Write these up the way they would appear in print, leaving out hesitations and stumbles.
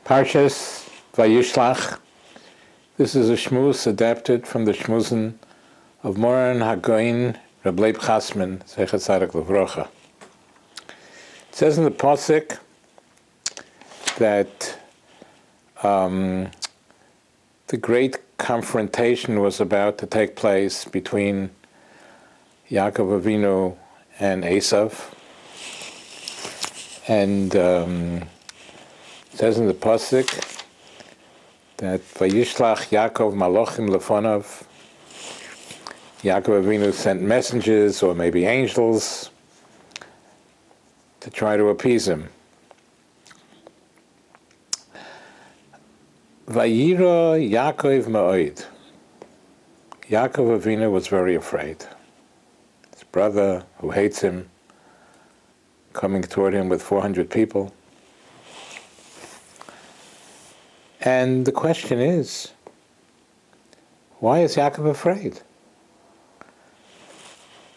Parshas Vayishlach. This is a shmuz adapted from the shmuzin of Moran Hagoin Reb Leib Chasman, Zecher Tzadok Livrocha. It says in the Pasuk that the great confrontation was about to take place between Yaakov Avinu and Esav. And it says in the Pasuk that Vayishlach Yaakov Malochim Lefonav. Yaakov Avinu sent messengers, or maybe angels, to try to appease him. Vayira Yaakov Ma'od. Yaakov Avinu was very afraid. His brother, who hates him, coming toward him with 400 people. And the question is, why is Yaakov afraid?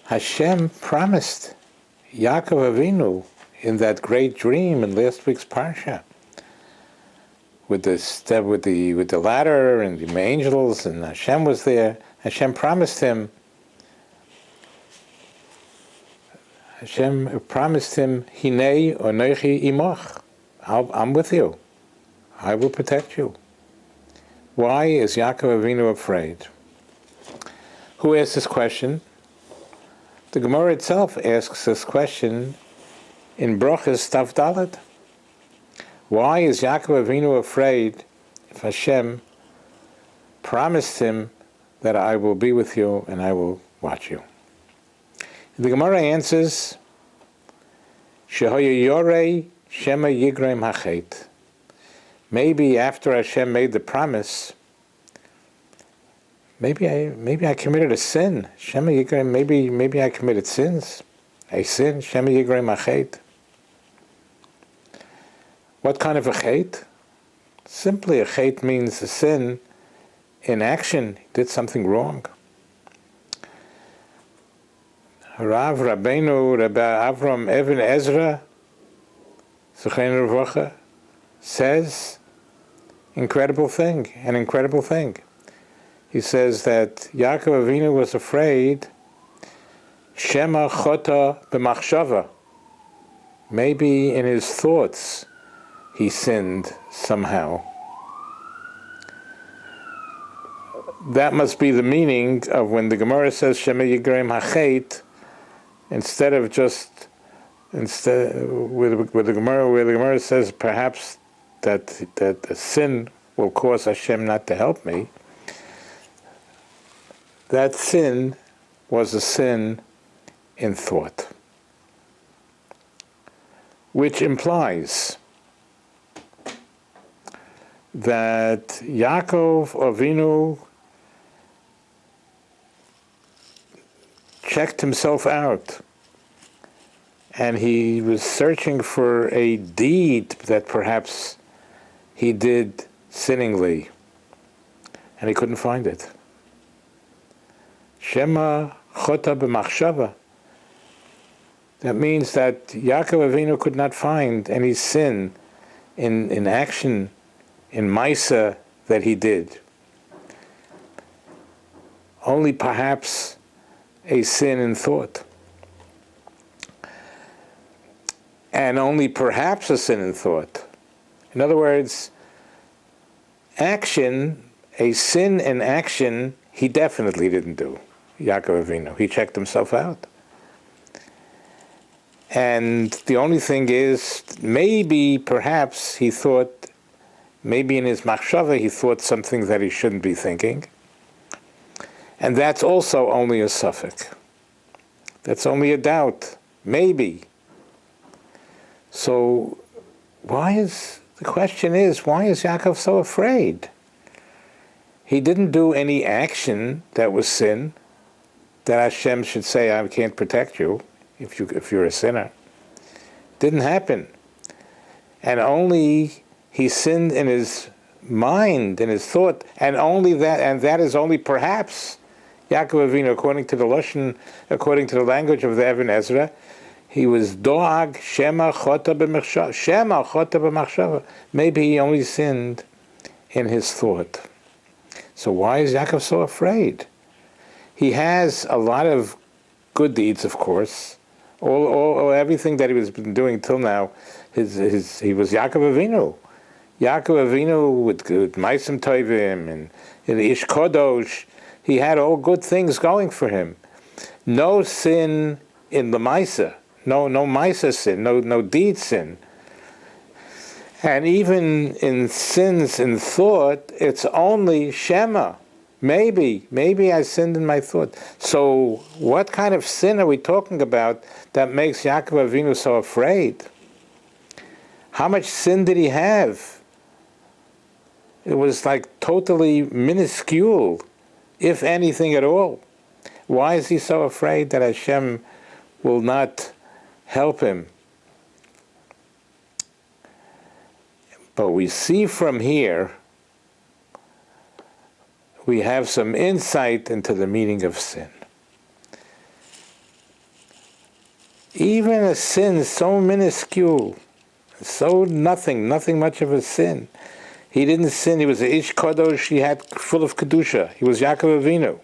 Hashem promised Yaakov Avinu in that great dream in last week's parsha, with the ladder and the angels, and Hashem was there. Hashem promised him. Hashem promised him, Hinei onochi imoch. I'm with you. I will protect you. Why is Yaakov Avinu afraid? Who asked this question? The Gemara itself asks this question in Brochus Tav Dalet. Why is Yaakov Avinu afraid if Hashem promised him that I will be with you and I will watch you? The Gemara answers, Shehoya Yorei Shema Yigrem Hachet. Maybe after Hashem made the promise, maybe I committed a sin. Shema Yigrem, maybe I committed sins. A sin, Shema Yigrem Hachet. What kind of a chet? Simply a chet means a sin in action. He did something wrong. Rav Rabbeinu Rabbi Avram Even Ezra Zechein Revocha says an incredible thing. He says that Yaakov Avinu was afraid Shema Chota B'machshava. Maybe in his thoughts he sinned somehow. That must be the meaning of when the Gemara says Shema Yigrem Hachet, instead where the Gemara says perhaps that a sin will cause Hashem not to help me. That sin was a sin in thought, which implies that Yaakov Avinu checked himself out, and he was searching for a deed that perhaps he did sinningly, and he couldn't find it. Shema Chota B'machshava. That means that Yaakov Avinu could not find any sin in action, in Maisa, that he did. Only perhaps a sin in thought. And only perhaps a sin in thought. In other words, action, a sin in action, he definitely didn't do, Yaakov Avinu. He checked himself out. And the only thing is, maybe, perhaps, he thought, maybe in his machshava, he thought something that he shouldn't be thinking. And that's also only a suffix. That's only a doubt. Maybe. So, the question is, why is Yaakov so afraid? He didn't do any action that was sin, that Hashem should say, I can't protect you if you're a sinner. Didn't happen. And only he sinned in his mind, in his thought, and that is only perhaps Yaakov Avinu, according to the language of the Even Ezra, he was doag shema chota b'machshava. Shema chota b'machshava. Maybe he only sinned in his thought. So why is Yaakov so afraid? He has a lot of good deeds, of course. Everything that he was been doing till now, he was Yaakov Avinu. Yaakov Avinu with Maisim Tovim and Ish Kodosh. He had all good things going for him. No sin in the Maisa. No Maisa sin. No deed sin. And even in sins in thought, it's only Shema. Maybe I sinned in my thought. So what kind of sin are we talking about that makes Yaakov Avinu so afraid? How much sin did he have? It was like totally minuscule, if anything at all. Why is he so afraid that Hashem will not help him? But we see from here, we have some insight into the meaning of sin. Even a sin so minuscule, so nothing much of a sin. He didn't sin, he was an Ish Kodosh, he had full of Kedusha. He was Yaakov Avinu.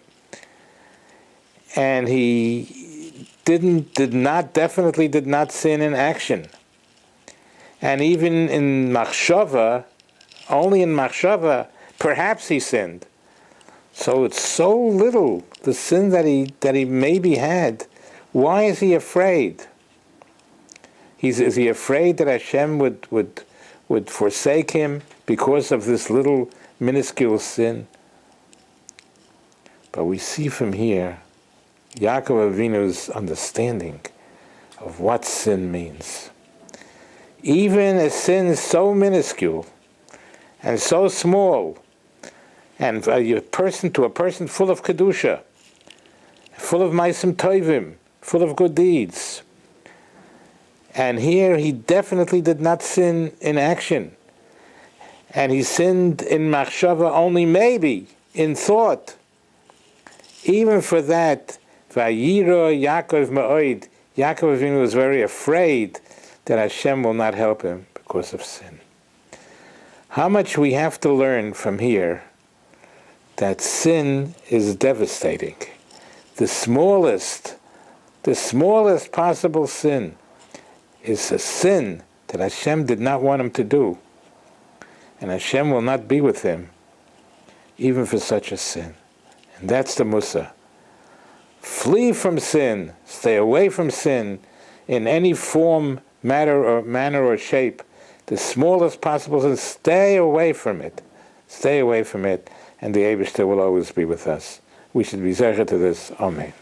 And he definitely did not sin in action. And even in Machshava, only in Machshava, perhaps he sinned. So it's so little, the sin that he maybe had. Why is he afraid? Is he afraid that Hashem would forsake him because of this little minuscule sin? But we see from here Yaakov Avinu's understanding of what sin means. Even a sin so minuscule and so small, and a person full of Kedusha, full of Maisim Tovim, full of good deeds. And here he definitely did not sin in action. And he sinned in Machshava only maybe, in thought. Even for that, Vayiro Yaakov Ma'od, Yaakov Avinu was very afraid that Hashem will not help him because of sin. How much we have to learn from here that sin is devastating. The smallest possible sin is a sin that Hashem did not want him to do. And Hashem will not be with him, even for such a sin. And that's the Musa. Flee from sin, stay away from sin in any form, manner or shape. The smallest possible sin, stay away from it. Stay away from it, and the Eibishter will always be with us. We should be zecher to this. Amen.